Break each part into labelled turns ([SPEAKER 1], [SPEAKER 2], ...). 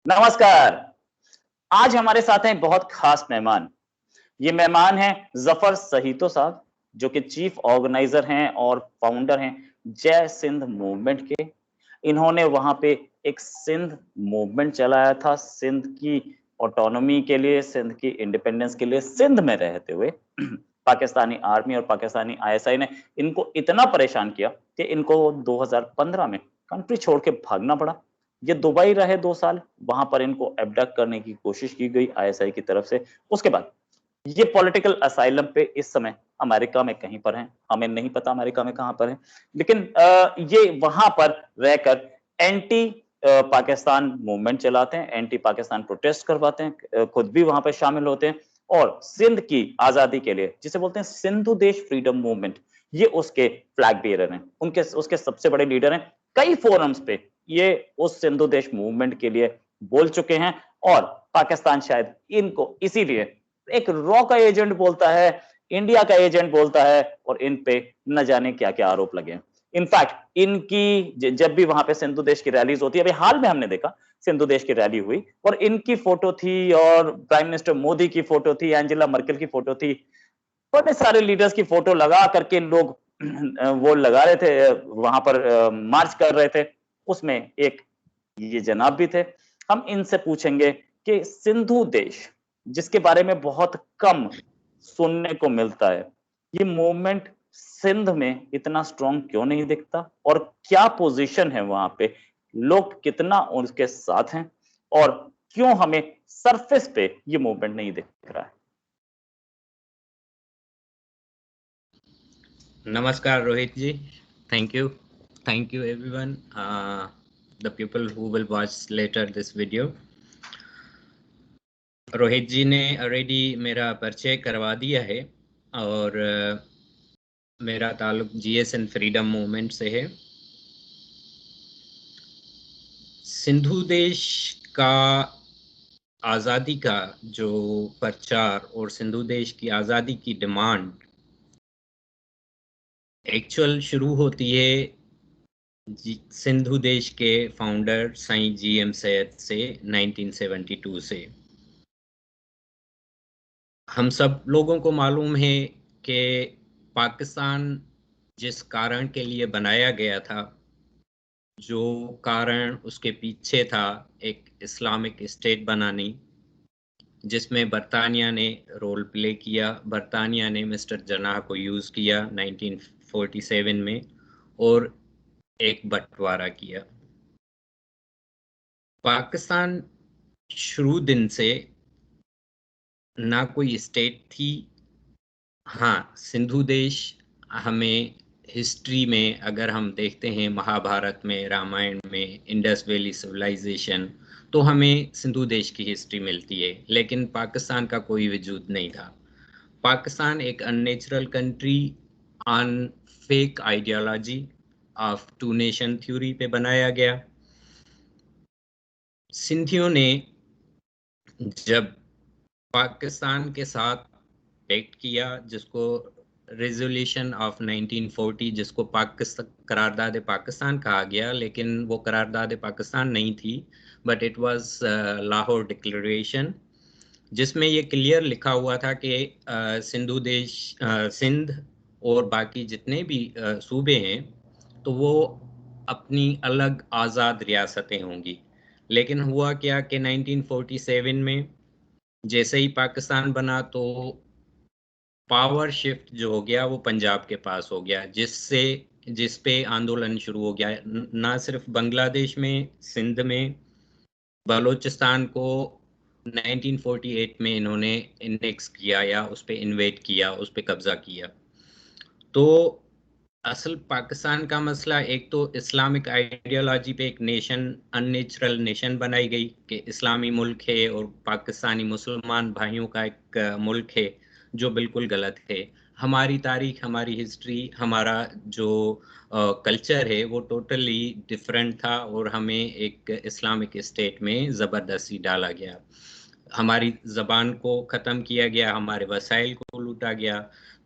[SPEAKER 1] नमस्कार। आज हमारे साथ हैं बहुत खास मेहमान। ये मेहमान हैं जफर सहीतो साहब, जो कि चीफ ऑर्गेनाइजर हैं और फाउंडर हैं जय सिंध मूवमेंट के। इन्होंने वहां पे एक सिंध मूवमेंट चलाया था, सिंध की ऑटोनॉमी के लिए, सिंध की इंडिपेंडेंस के लिए। सिंध में रहते हुए पाकिस्तानी आर्मी और पाकिस्तानी आईएसआई ने इनको इतना परेशान किया कि इनको 2015 में कंट्री छोड़ के भागना पड़ा। ये दुबई रहे 2 साल, वहां पर इनको एबडक्ट करने की कोशिश की गई आईएसआई की तरफ से। उसके बाद ये पॉलिटिकल असाइलम पे इस समय अमेरिका में कहीं पर हैं, हमें नहीं पता अमेरिका में कहां पर हैं, लेकिन ये वहां पर रहकर एंटी पाकिस्तान मूवमेंट चलाते हैं, एंटी पाकिस्तान प्रोटेस्ट करवाते हैं, खुद भी वहां पर शामिल होते हैं और सिंध की आजादी के लिए, जिसे बोलते हैं सिंधु देश फ्रीडम मूवमेंट, ये उसके फ्लैग बेरर हैं, उनके उसके सबसे बड़े लीडर हैं। कई फोरम्स पे ये उस सिंधु देश मूवमेंट के लिए बोल चुके हैं और पाकिस्तान शायद इनको इसीलिए एक रॉ का एजेंट बोलता है, इंडिया का एजेंट बोलता है और इन पे न जाने क्या क्या आरोप लगे हैं। इनफैक्ट इनकी जब भी वहां पे सिंधु देश की रैलीज होती है, अभी हाल में हमने देखा सिंधु देश की रैली हुई और इनकी फोटो थी और प्राइम मिनिस्टर मोदी की फोटो थी, एंजेला मर्केल की फोटो थी, बड़े सारे लीडर्स की फोटो लगा करके लोग वो लगा रहे थे, वहां पर मार्च कर रहे थे। उसमें एक ये जनाब भी थे। हम इनसे पूछेंगे कि सिंधु देश, जिसके बारे में बहुत कम सुनने को मिलता है, ये मूवमेंट सिंध में इतना स्ट्रांग क्यों नहीं दिखता और क्या पोजीशन है वहां पे, लोग कितना उसके साथ हैं और क्यों हमें सरफेस पे ये मूवमेंट नहीं दिख रहा है।
[SPEAKER 2] Namaskar, Rohit ji. Thank you. Thank you, everyone. The people who will watch later this video. Rohit जी ने ऑलरेडी मेरा परिचय करवा दिया है और मेरा ताल्लुक जीएसएन फ्रीडम मूवमेंट से है। सिंधु देश का आज़ादी का जो प्रचार और सिंधु देश की आज़ादी की डिमांड एक्चुअल शुरू होती है सिंधु देश के फाउंडर साईं जीएम सैयद से 1972 से। हम सब लोगों को मालूम है कि पाकिस्तान जिस कारण के लिए बनाया गया था, जो कारण उसके पीछे था एक इस्लामिक स्टेट बनानी, जिसमें बरतानिया ने रोल प्ले किया। बरतानिया ने मिस्टर जनाह को यूज़ किया 1947 में और एक बंटवारा किया। पाकिस्तान शुरू दिन से ना कोई स्टेट थी। हाँ, सिंधु देश हमें हिस्ट्री में अगर हम देखते हैं, महाभारत में, रामायण में, इंडस वैली सिविलाइजेशन, तो हमें सिंधु देश की हिस्ट्री मिलती है, लेकिन पाकिस्तान का कोई वजूद नहीं था। पाकिस्तान एक unnatural country on fake ideology of two nation theory पे बनाया गया। सिंधियों ने जब पाकिस्तान के साथ पैक्ट किया, जिसको रेजोल्यूशन ऑफ 1940, जिसको करारदाद पाकिस्तान कहा गया, लेकिन वो करारदाद पाकिस्तान नहीं थी, but it was Lahore declaration, जिसमें ये क्लियर लिखा हुआ था कि सिंधु देश, सिंध और बाकी जितने भी सूबे हैं, तो वो अपनी अलग आज़ाद रियासतें होंगी। लेकिन हुआ क्या कि 1947 में जैसे ही पाकिस्तान बना तो पावर शिफ्ट जो हो गया वो पंजाब के पास हो गया, जिस पे आंदोलन शुरू हो गया। ना सिर्फ बांग्लादेश में, सिंध में, बलूचिस्तान को 1948 में इन्होंने इनेक्स किया या उस पे इन्वेड किया, उस पे कब्जा किया। तो असल पाकिस्तान का मसला एक तो इस्लामिक आइडियोलॉजी पे एक नेशन, अननेचुरल नेशन बनाई गई कि इस्लामी मुल्क है और पाकिस्तानी मुसलमान भाइयों का एक मुल्क है, जो बिल्कुल गलत है। हमारी तारीख, हमारी हिस्ट्री, हमारा जो कल्चर है वो टोटली डिफरेंट था और हमें एक इस्लामिक स्टेट में ज़बरदस्ती डाला गया। हमारी ज़बान को ख़त्म किया गया, हमारे वसाइल को लूटा गया।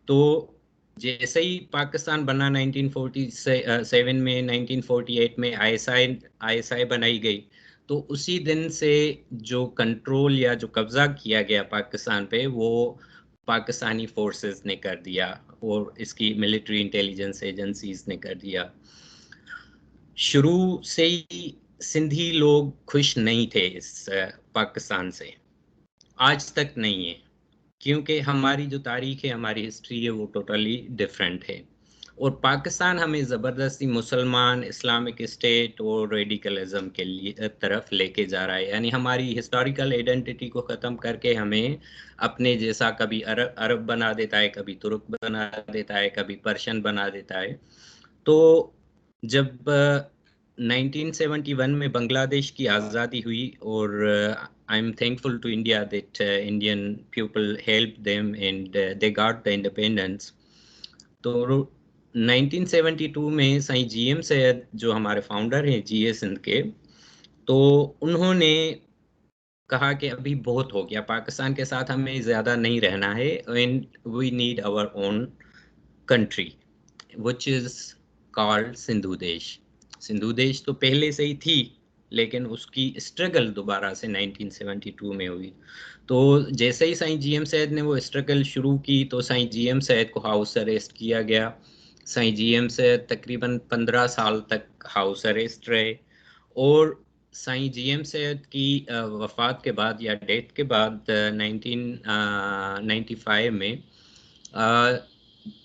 [SPEAKER 2] तो जैसे ही पाकिस्तान बना 1947 में, 1948 में आईएसआई बनाई गई, तो उसी दिन से जो कंट्रोल या जो कब्जा किया गया पाकिस्तान पे वो पाकिस्तानी फोर्सेस ने कर दिया और इसकी मिलिट्री इंटेलिजेंस एजेंसीज ने कर दिया। शुरू से ही सिंधी लोग खुश नहीं थे इस पाकिस्तान से, आज तक नहीं है, क्योंकि हमारी जो तारीख है, हमारी हिस्ट्री है, वो टोटली डिफरेंट है। और पाकिस्तान हमें ज़बरदस्ती मुसलमान, इस्लामिक स्टेट और रेडिकलिज्म के लिए तरफ लेके जा रहा है। यानी हमारी हिस्टोरिकल आइडेंटिटी को ख़त्म करके हमें अपने जैसा कभी अरब बना देता है, कभी तुर्क बना देता है, कभी पर्शियन बना देता है। तो जब 1971 में बांग्लादेश की आज़ादी हुई और I am thankful to India that Indian people help them and they got the independence. तो 1972 में साईं जीएम सैयद जो हमारे फाउंडर हैं जीए सिंध के, तो उन्होंने कहा कि अभी बहुत हो गया, पाकिस्तान के साथ हमें ज़्यादा नहीं रहना है and we need our own country which is called Sindhu Desh. Sindhu देश तो पहले से ही थी, लेकिन उसकी स्ट्रगल दोबारा से 1972 में हुई। तो जैसे ही साईं जीएम सैयद ने वो स्ट्रगल शुरू की, तो साईं जीएम सैयद को हाउस अरेस्ट किया गया। साईं जीएम सैयद तकरीबन 15 साल तक हाउस अरेस्ट रहे और साईं जीएम सैयद की वफ़ात के बाद या डेथ के बाद 1995 में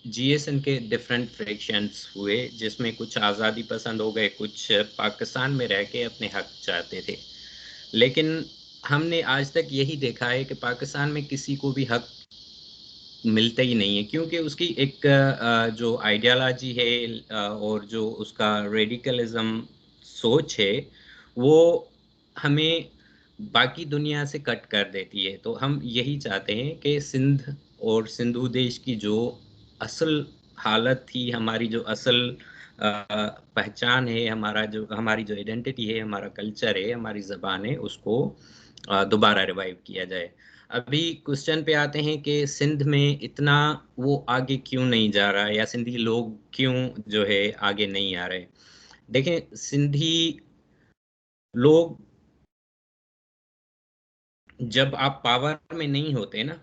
[SPEAKER 2] जीएसएन के डिफरेंट फ्रैक्शंस हुए, जिसमें कुछ आज़ादी पसंद हो गए, कुछ पाकिस्तान में रह के अपने हक चाहते थे। लेकिन हमने आज तक यही देखा है कि पाकिस्तान में किसी को भी हक मिलता ही नहीं है, क्योंकि उसकी एक जो आइडियोलॉजी है और जो उसका रेडिकलिज्म सोच है, वो हमें बाकी दुनिया से कट कर देती है। तो हम यही चाहते हैं कि सिंध और सिंधु देश की जो असल हालत थी, हमारी जो असल पहचान है, हमारी जो आइडेंटिटी है, हमारा कल्चर है, हमारी ज़बान है, उसको दोबारा रिवाइव किया जाए। अभी क्वेश्चन पे आते हैं कि सिंध में इतना वो आगे क्यों नहीं जा रहा है, या सिंधी लोग क्यों जो है आगे नहीं आ रहे। देखें, सिंधी लोग जब आप पावर में नहीं होते ना,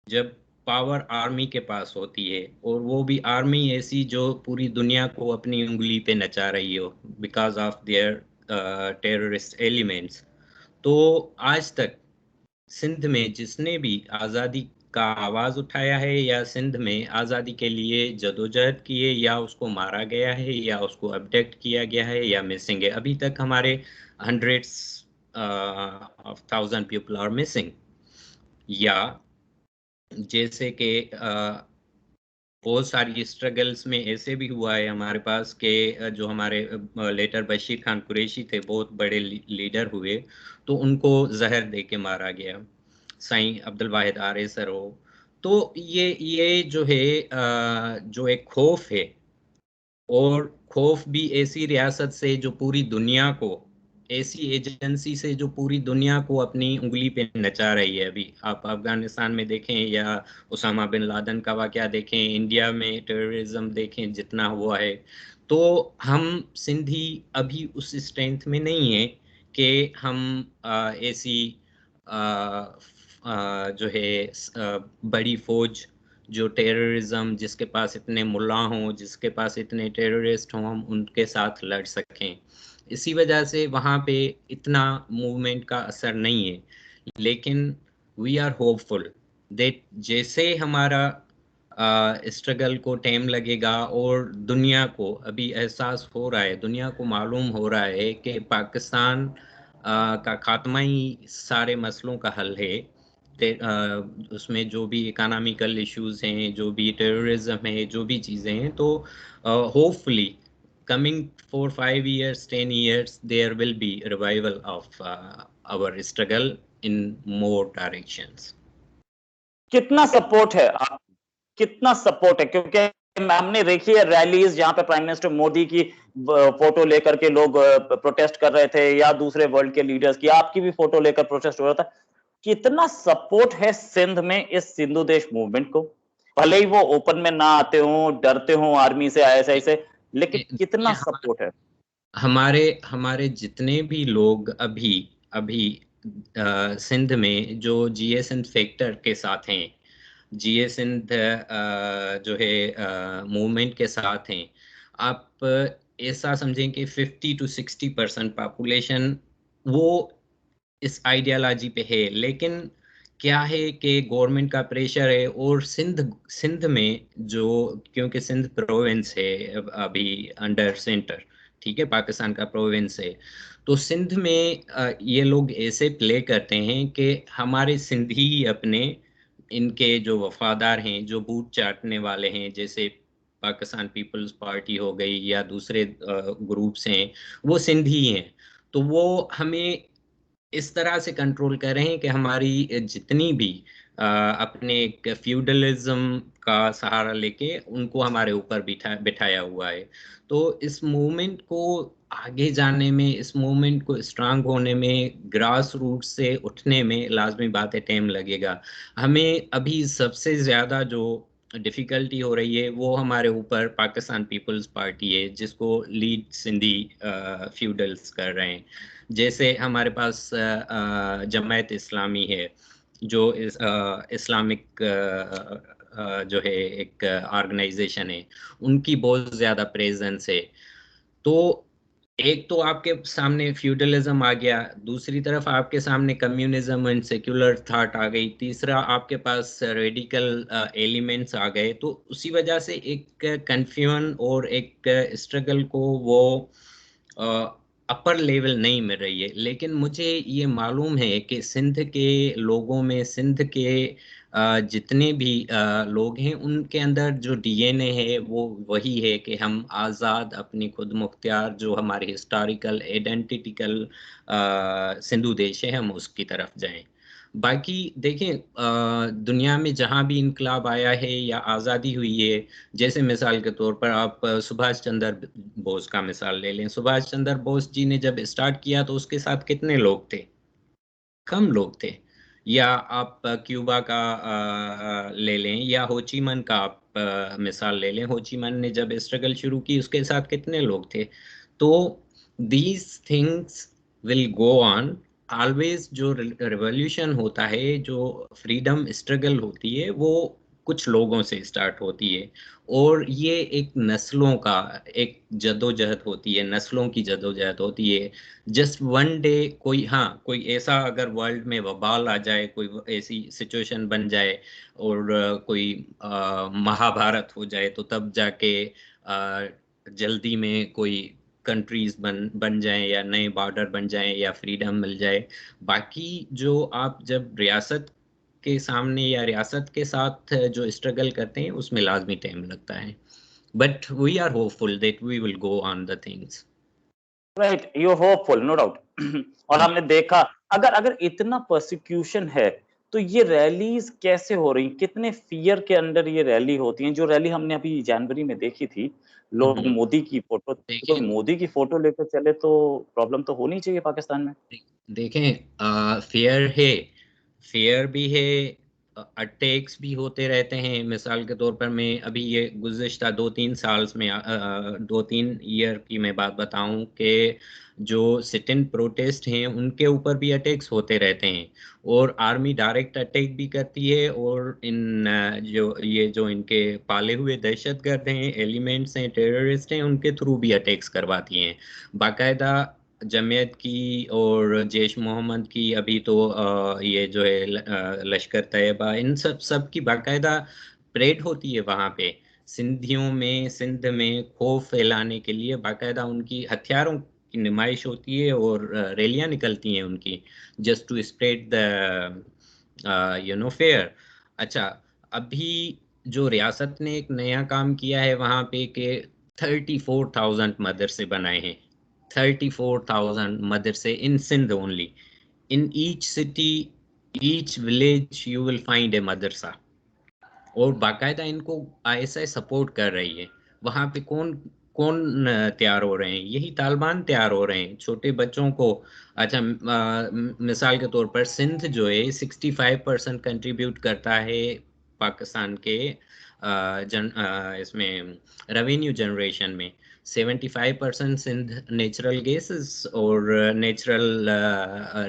[SPEAKER 2] जब पावर आर्मी के पास होती है, और वो भी आर्मी ऐसी जो पूरी दुनिया को अपनी उंगली पे नचा रही हो because of their terrorist elements, तो आज तक सिंध में जिसने भी आज़ादी का आवाज़ उठाया है या सिंध में आज़ादी के लिए जदोजहद की है, या उसको मारा गया है, या उसको अबडक्ट किया गया है, या मिसिंग है, अभी तक हमारे hundreds of thousand people are missing. या जैसे कि बहुत सारी स्ट्रगल्स में ऐसे भी हुआ है हमारे पास कि जो हमारे लेटर बशीर खान कुरैशी थे, बहुत बड़े लीडर हुए, तो उनको जहर दे के मारा गया। साईं अब्दुल वाहिद आरे सर हो, तो ये जो है जो एक खौफ है, और खौफ भी ऐसी रियासत से जो पूरी दुनिया को, ऐसी एजेंसी से जो पूरी दुनिया को अपनी उंगली पे नचा रही है। अभी आप अफगानिस्तान में देखें या उसामा बिन लादेन का वाकया देखें, इंडिया में टेररिज्म देखें जितना हुआ है, तो हम सिंधी अभी उस स्ट्रेंथ में नहीं है कि हम ऐसी जो है बड़ी फौज, जो टेररिज्म, जिसके पास इतने मुल्ला हों, जिसके पास इतने टेररिस्ट हों, हम उनके साथ लड़ सकें। इसी वजह से वहाँ पे इतना मूवमेंट का असर नहीं है। लेकिन वी आर होपफुल दैट जैसे हमारा स्ट्रगल को टाइम लगेगा और दुनिया को अभी एहसास हो रहा है, दुनिया को मालूम हो रहा है कि पाकिस्तान का खात्मा ही सारे मसलों का हल है। उसमें जो भी इकोनॉमिकल इश्यूज हैं, जो भी टेररिज्म है, जो भी चीज़ें हैं, तो hopefully coming 4-5 years 10 years there will be revival of our struggle in more directions.
[SPEAKER 1] कितना सपोर्ट है आप, कितना सपोर्ट है? क्योंकि हमने देखी है रैलीज जहां पे प्राइम मिनिस्टर मोदी की फोटो लेकर के लोग प्रोटेस्ट कर रहे थे, या दूसरे वर्ल्ड के लीडर्स की, आपकी भी फोटो लेकर प्रोटेस्ट हो रहा था। कितना सपोर्ट है सिंध में इस सिंधु देश मूवमेंट को? भले ही वो ओपन में ना आते हो, डरते हो आर्मी से, आईएसआई से, लेकिन कितना सपोर्ट है?
[SPEAKER 2] हमारे हमारे जितने भी लोग अभी अभी सिंध में जो जीएसएन फैक्टर के साथ हैं, जीएसएन जो है मूवमेंट के साथ हैं, आप ऐसा समझें कि 50 to 60% पॉपुलेशन वो इस आइडियोलॉजी पे है। लेकिन क्या है कि गवर्नमेंट का प्रेशर है, और सिंध सिंध में जो, क्योंकि सिंध प्रोविंस है अभी अंडर सेंटर, ठीक है, पाकिस्तान का प्रोविंस है, तो सिंध में ये लोग ऐसे प्ले करते हैं कि हमारे सिंधी अपने, इनके जो वफादार हैं, जो बूट चाटने वाले हैं, जैसे पाकिस्तान पीपल्स पार्टी हो गई या दूसरे ग्रुप्स हैं, वो सिंधी हैं। तो वो हमें इस तरह से कंट्रोल कर रहे हैं कि हमारी जितनी भी अपने एक फ्यूडलिज्म का सहारा लेके उनको हमारे ऊपर बिठाया हुआ है। तो इस मूवमेंट को आगे जाने में, इस मूवमेंट को स्ट्रांग होने में, ग्रास रूट से उठने में लाजमी बात है टाइम लगेगा। हमें अभी सबसे ज्यादा जो डिफिकल्टी हो रही है वो हमारे ऊपर पाकिस्तान पीपल्स पार्टी है, जिसको लीड सिंधी फ्यूडल्स कर रहे हैं। जैसे हमारे पास जमायत इस्लामी है, जो इस्लामिक जो है एक ऑर्गेनाइजेशन है, उनकी बहुत ज्यादा प्रेजेंस है। तो एक तो आपके सामने फ्यूडलिज्म आ गया, दूसरी तरफ आपके सामने कम्युनिज्म एंड सेक्युलर थॉट आ गई, तीसरा आपके पास रेडिकल एलिमेंट्स आ गए। तो उसी वजह से एक कन्फ्यूजन और एक स्ट्रगल को वो अपर लेवल नहीं मिल रही है। लेकिन मुझे ये मालूम है कि सिंध के लोगों में, सिंध के जितने भी लोग हैं, उनके अंदर जो डीएनए है वो वही है कि हम आज़ाद, अपनी खुद मुख्तियार जो हमारी हिस्टोरिकल आइडेंटिटिकल सिंधु देश है, हम उसकी तरफ जाएं। बाकी देखें, दुनिया में जहां भी इनकलाब आया है या आज़ादी हुई है, जैसे मिसाल के तौर पर आप सुभाष चंद्र बोस का मिसाल ले लें। सुभाष चंद्र बोस जी ने जब स्टार्ट किया तो उसके साथ कितने लोग थे? कम लोग थे। या आप क्यूबा का ले लें, या होचीमन का आप मिसाल ले लें। होचीमन ने जब स्ट्रगल शुरू की, उसके साथ कितने लोग थे? तो these things will go on always. जो रिवॉल्यूशन होता है, जो फ्रीडम स्ट्रगल होती है, वो कुछ लोगों से स्टार्ट होती है, और ये एक नस्लों का एक जदोजहद होती है, नस्लों की जदोजहद होती है। जस्ट वन डे कोई, हाँ, कोई ऐसा अगर वर्ल्ड में वबाल आ जाए, कोई ऐसी सिचुएशन बन जाए, और कोई महाभारत हो जाए, तो तब जाके जल्दी में कोई कंट्रीज बन जाएं, या नए बॉर्डर बन जाएं, या फ्रीडम मिल जाए। बाकी जो आप जब रियासत के सामने या रियासत के साथ जो स्ट्रगल करते हैं, उसमें लाजमी टाइम लगता है। But we are hopeful that we will go on the things.
[SPEAKER 1] Right, you hopeful, no doubt. और हमने देखा, अगर अगर इतना परसिक्यूशन है तो ये रैलीज कैसे हो रही, कितने फियर के अंडर ये रैली होती हैं? जो रैली हमने अभी जनवरी में देखी थी, लोग मोदी की फोटो, तो
[SPEAKER 2] देखें
[SPEAKER 1] मोदी की फोटो लेकर चले तो प्रॉब्लम तो होनी चाहिए पाकिस्तान में।
[SPEAKER 2] देखें, फेयर है, फेयर भी है, अटैक्स भी होते रहते हैं। मिसाल के तौर पर मैं अभी ये गुज़िश्ता 2-3 साल में 2-3 ईयर की मैं बात बताऊं कि जो सिट इन प्रोटेस्ट हैं, उनके ऊपर भी अटैक्स होते रहते हैं, और आर्मी डायरेक्ट अटैक भी करती है, और इन जो इनके पाले हुए दहशतगर्द हैं, एलिमेंट्स हैं, टेररिस्ट हैं, उनके थ्रू भी अटैक्स करवाती हैं बाकायदा। जमीयत की और जैश मोहम्मद की, अभी तो ये जो है लश्कर तैयबा, इन सब की बाकायदा परेड होती है वहां पे। सिंधियों में, सिंध में खौफ फैलाने के लिए बाकायदा उनकी हथियारों की नुमाइश होती है, और रैलियां निकलती हैं उनकी, just to spread the fair. अच्छा, अभी जो रियासत ने एक नया काम किया है वहां पे कि 34,000 मदरसे बनाए हैं। 34,000 मदरसे in Sindh only. In each city, each village you will find a madrasa, और बाकायदा इनको आईएसआई सपोर्ट कर रही है। वहां पे कौन कौन तैयार हो रहे हैं? यही तालिबान तैयार हो रहे हैं छोटे बच्चों को। अच्छा, मिसाल के तौर पर सिंध जो है 65% कंट्रीब्यूट करता है पाकिस्तान के इसमें रेवेन्यू जनरेशन में। 75% सिंध नेचुरल गैसेस और नेचुरल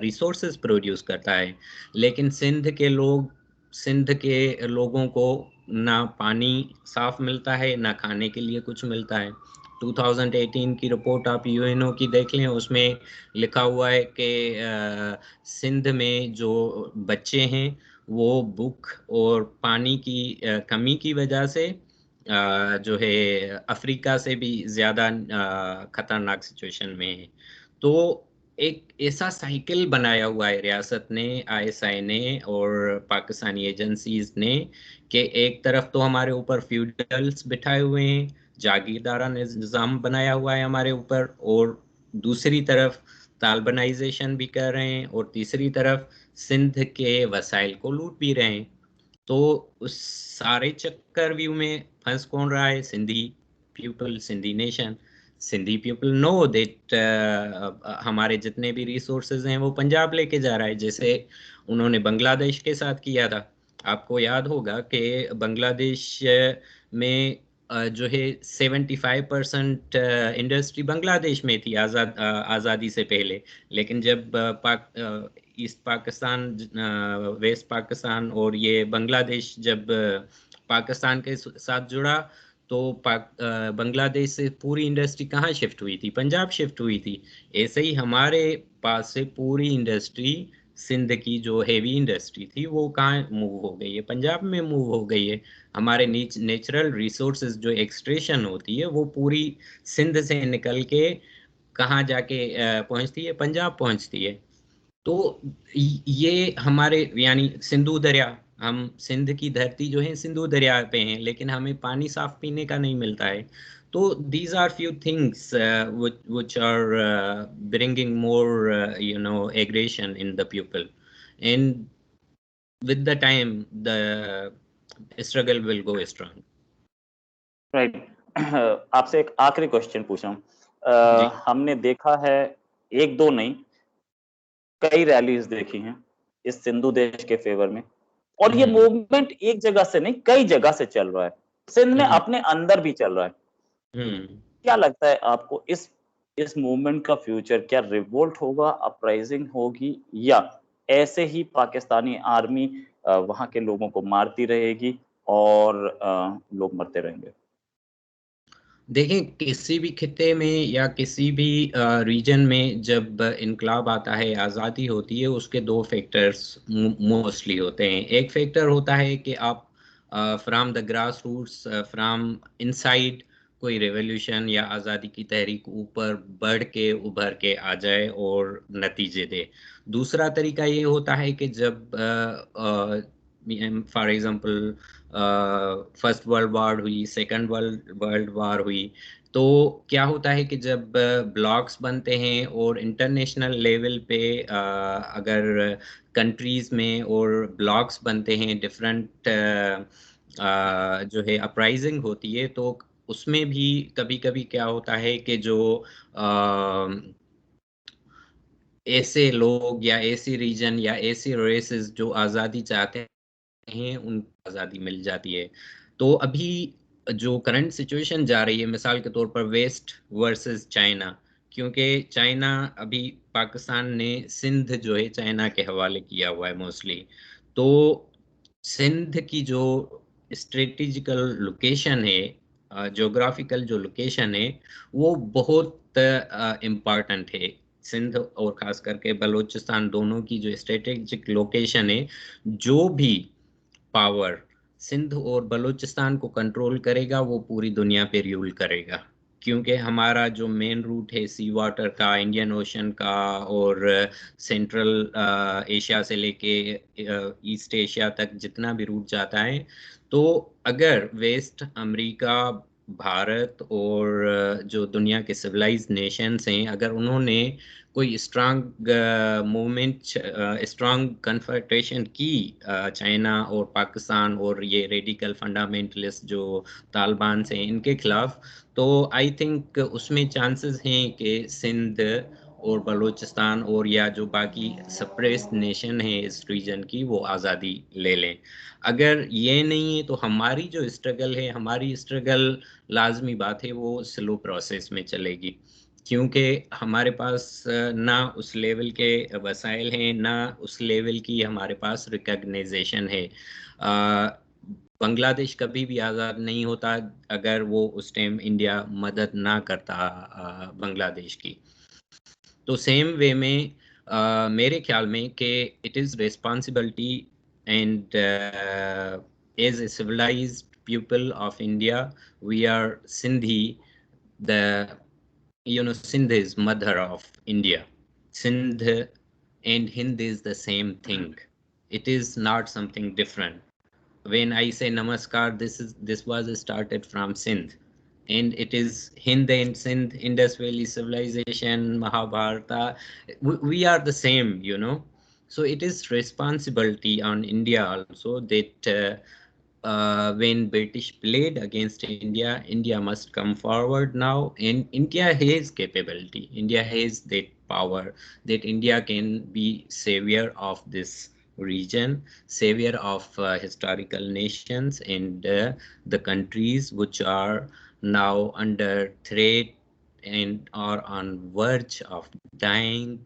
[SPEAKER 2] रिसोर्सेज प्रोड्यूस करता है, लेकिन सिंध के लोगों को ना पानी साफ मिलता है, ना खाने के लिए कुछ मिलता है। 2018 की रिपोर्ट आप यूएनओ की देख लें, उसमें लिखा हुआ है कि सिंध में जो बच्चे हैं वो भूख और पानी की कमी की वजह से जो है अफ्रीका से भी ज्यादा खतरनाक सिचुएशन में है। तो एक ऐसा साइकिल बनाया हुआ है रियासत ने, आईएसआई ने और पाकिस्तानी एजेंसीज ने, कि एक तरफ तो हमारे ऊपर फ्यूडल्स बिठाए हुए हैं, जागीरदारा निजाम बनाया हुआ है हमारे ऊपर, और दूसरी तरफ तालिबानाइजेशन भी कर रहे हैं, और तीसरी तरफ सिंध के वसाइल को लूट भी रहे हैं। तो उस सारे चक्कर व्यू में फंस कौन रहा है? Sindhi people, Sindhi nation. Sindhi people know that हमारे जितने भी रिसोर्सेज हैं वो पंजाब लेके जा रहा है, जैसे उन्होंने बांग्लादेश के साथ किया था। आपको याद होगा कि बांग्लादेश में जो है 75% इंडस्ट्री बांग्लादेश में थी आज़ादी से पहले, लेकिन जब ईस्ट पाकिस्तान, वेस्ट पाकिस्तान और ये बांग्लादेश जब पाकिस्तान के साथ जुड़ा, तो बांग्लादेश से पूरी इंडस्ट्री कहाँ शिफ्ट हुई थी? पंजाब शिफ्ट हुई थी। ऐसे ही हमारे पास से पूरी इंडस्ट्री, सिंध की जो हेवी इंडस्ट्री थी, वो कहाँ मूव हो गई है? पंजाब में मूव हो गई है। हमारे नेचुरल रिसोर्सेज जो एक्सट्रैक्शन होती है वो पूरी सिंध से निकल के कहाँ जाके पहुंचती है? पंजाब पहुंचती है। तो ये हमारे यानी सिंधु दरिया, हम सिंध की धरती जो है सिंधु दरिया पे हैं, लेकिन हमें पानी साफ पीने का नहीं मिलता है। तो these are few things which are bringing more aggression in the people, and with the time the struggle will go strong.
[SPEAKER 1] Right. आपसे एक आखिरी क्वेश्चन पूछ रहा
[SPEAKER 2] जी।
[SPEAKER 1] हूँ। हमने देखा है, एक दो नहीं, कई रैलीज देखी हैं इस सिंधु देश के फेवर में, और ये मूवमेंट एक जगह से नहीं, कई जगह से चल रहा है, सिंध में अपने अंदर भी चल रहा है। क्या लगता है आपको, इस मूवमेंट का फ्यूचर क्या रिवोल्ट होगा, अपराइजिंग होगी, या ऐसे ही पाकिस्तानी आर्मी वहां के लोगों को मारती रहेगी और लोग मरते रहेंगे?
[SPEAKER 2] देखें, किसी भी खित्ते में या किसी भी रीजन में जब इनकलाब आता है, आज़ादी होती है, उसके दो फैक्टर्स मोस्टली होते हैं। एक फैक्टर होता है कि आप from the grass roots, from inside कोई रेवोल्यूशन या आज़ादी की तहरीक ऊपर बढ़ के उभर के आ जाए और नतीजे दे। दूसरा तरीका ये होता है कि जब for example first world war हुई, सेकंड वर्ल्ड वॉर हुई, तो क्या होता है कि जब ब्लॉक्स बनते हैं और इंटरनेशनल लेवल पे अगर कंट्रीज में और ब्लॉक्स बनते हैं, डिफरेंट जो है अपराइजिंग होती है, तो उसमें भी कभी कभी क्या होता है कि जो ऐसे लोग या ऐसी रीजन या ऐसी रेसेस जो आज़ादी चाहते हैं, उनको आज़ादी मिल जाती है। तो अभी जो करंट सिचुएशन जा रही है, मिसाल के तौर पर वेस्ट वर्सेस चाइना, क्योंकि चाइना अभी पाकिस्तान ने सिंध जो है चाइना के हवाले किया हुआ है मोस्टली। तो सिंध की जो स्ट्रेटेजिकल लोकेशन है, ज्योग्राफिकल जो लोकेशन है, वो बहुत इम्पॉर्टेंट है। सिंध और खास करके बलूचिस्तान दोनों की जो स्ट्रेटेजिक लोकेशन है, जो भी पावर सिंध और बलूचिस्तान को कंट्रोल करेगा वो पूरी दुनिया पे रूल करेगा, क्योंकि हमारा जो मेन रूट है सी वाटर का, इंडियन ओशन का, और सेंट्रल एशिया से लेके ईस्ट एशिया तक जितना भी रूट जाता है, तो अगर वेस्ट अमेरिका, भारत और जो दुनिया के सिविलाइज नेशंस हैं, अगर उन्होंने कोई स्ट्रांग मूवमेंट, स्ट्रांग कन्फ्रंटेशन की चाइना और पाकिस्तान और ये रेडिकल फंडामेंटलिस्ट जो तालिबान से इनके खिलाफ, तो आई थिंक उसमें चांसेस हैं कि सिंध और बलूचिस्तान और या जो बाकी सप्रेस्ड नेशन है इस रीजन की वो आज़ादी ले लें। अगर ये नहीं है तो हमारी जो स्ट्रगल है, हमारी स्ट्रगल लाजमी बात है वो स्लो प्रोसेस में चलेगी, क्योंकि हमारे पास ना उस लेवल के वसाइल हैं, ना उस लेवल की हमारे पास रिकग्नाइजेशन है। बांग्लादेश कभी भी आज़ाद नहीं होता अगर वो उस टाइम इंडिया मदद ना करता बांग्लादेश की। तो सेम वे में मेरे ख्याल में कि it is responsibility and as a civilised people of India, we are Sindhi, the Sindh is mother of India. Sindh and Hind is the same thing. It is not something different. When I say namaskar, this was started from Sindh, and it is Hind and Sindh, Indus Valley civilization, Mahabharata. We are the same, So it is responsibility on India also that when British played against India, India must come forward now, and India has capability. India has that power that India can be savior of this region, savior of historical nations and the countries which are now under threat and are on verge of dying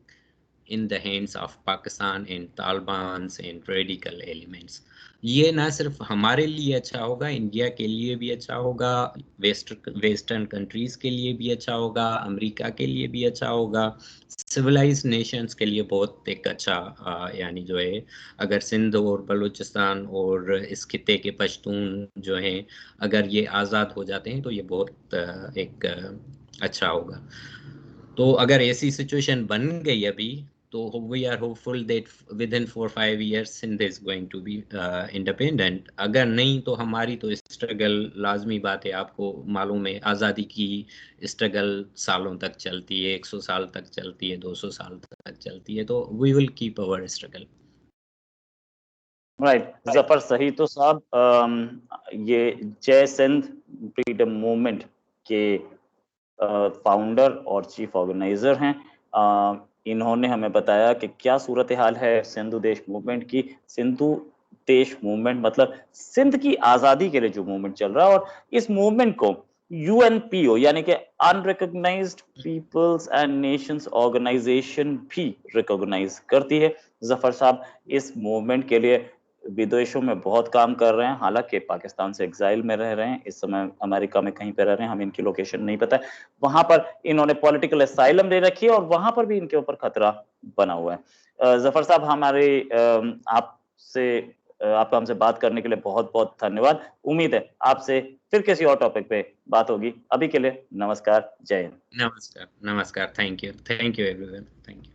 [SPEAKER 2] in the hands of Pakistan and Taliban and radical elements. ये ना सिर्फ हमारे लिए अच्छा होगा, India के लिए भी अच्छा होगा, वेस्टर्न कंट्रीज के लिए भी अच्छा होगा, अमेरिका के लिए भी अच्छा होगा, सिविलाइज्ड नेशंस के लिए बहुत एक अच्छा यानी जो है, अगर सिंध और बलूचिस्तान और इस खिते के पश्तून जो हैं अगर ये आज़ाद हो जाते हैं तो ये बहुत एक अच्छा होगा। तो अगर ऐसी सिचुएशन बन गई अभी तो we are hopeful that within 4-5 years Sindh is going to be independent. अगर नहीं तो हमारी तो स्ट्रगल लाजमी बात है, आपको मालूम है आज़ादी की स्ट्रगल सालों तक चलती है, 100 साल तक चलती है, 200 साल तक चलती है, तो we will keep our struggle.
[SPEAKER 1] Right, Zafar सही तो साहब, ये जय सिंध फ्रीडम मूवमेंट के फाउंडर और चीफ ऑर्गेनाइजर हैं। इन्होंने हमें बताया कि क्या सूरत हाल है सिंधु देश मूवमेंट की। सिंधु देश मूवमेंट मतलब सिंध की आजादी के लिए जो मूवमेंट चल रहा है, और इस मूवमेंट को UNPO यानी कि unrecognised peoples and nations organisation भी रिकॉग्नाइज करती है। जफर साहब इस मूवमेंट के लिए विदेशों में बहुत काम कर रहे हैं, हालांकि पाकिस्तान से एग्जाइल में रह रहे हैं, इस समय अमेरिका में कहीं पे रह रहे हैं, हमें इनकी लोकेशन नहीं पता है। वहां पर इन्होंने पॉलिटिकल असाइलम ले रखी है और वहां पर भी इनके ऊपर खतरा बना हुआ है। जफर साहब, हमारे आपका हमसे बात करने के लिए बहुत बहुत धन्यवाद। उम्मीद है आपसे फिर किसी और टॉपिक पे बात होगी। अभी के लिए नमस्कार, जय हिंद।
[SPEAKER 2] नमस्कार, thank you everyone, thank you.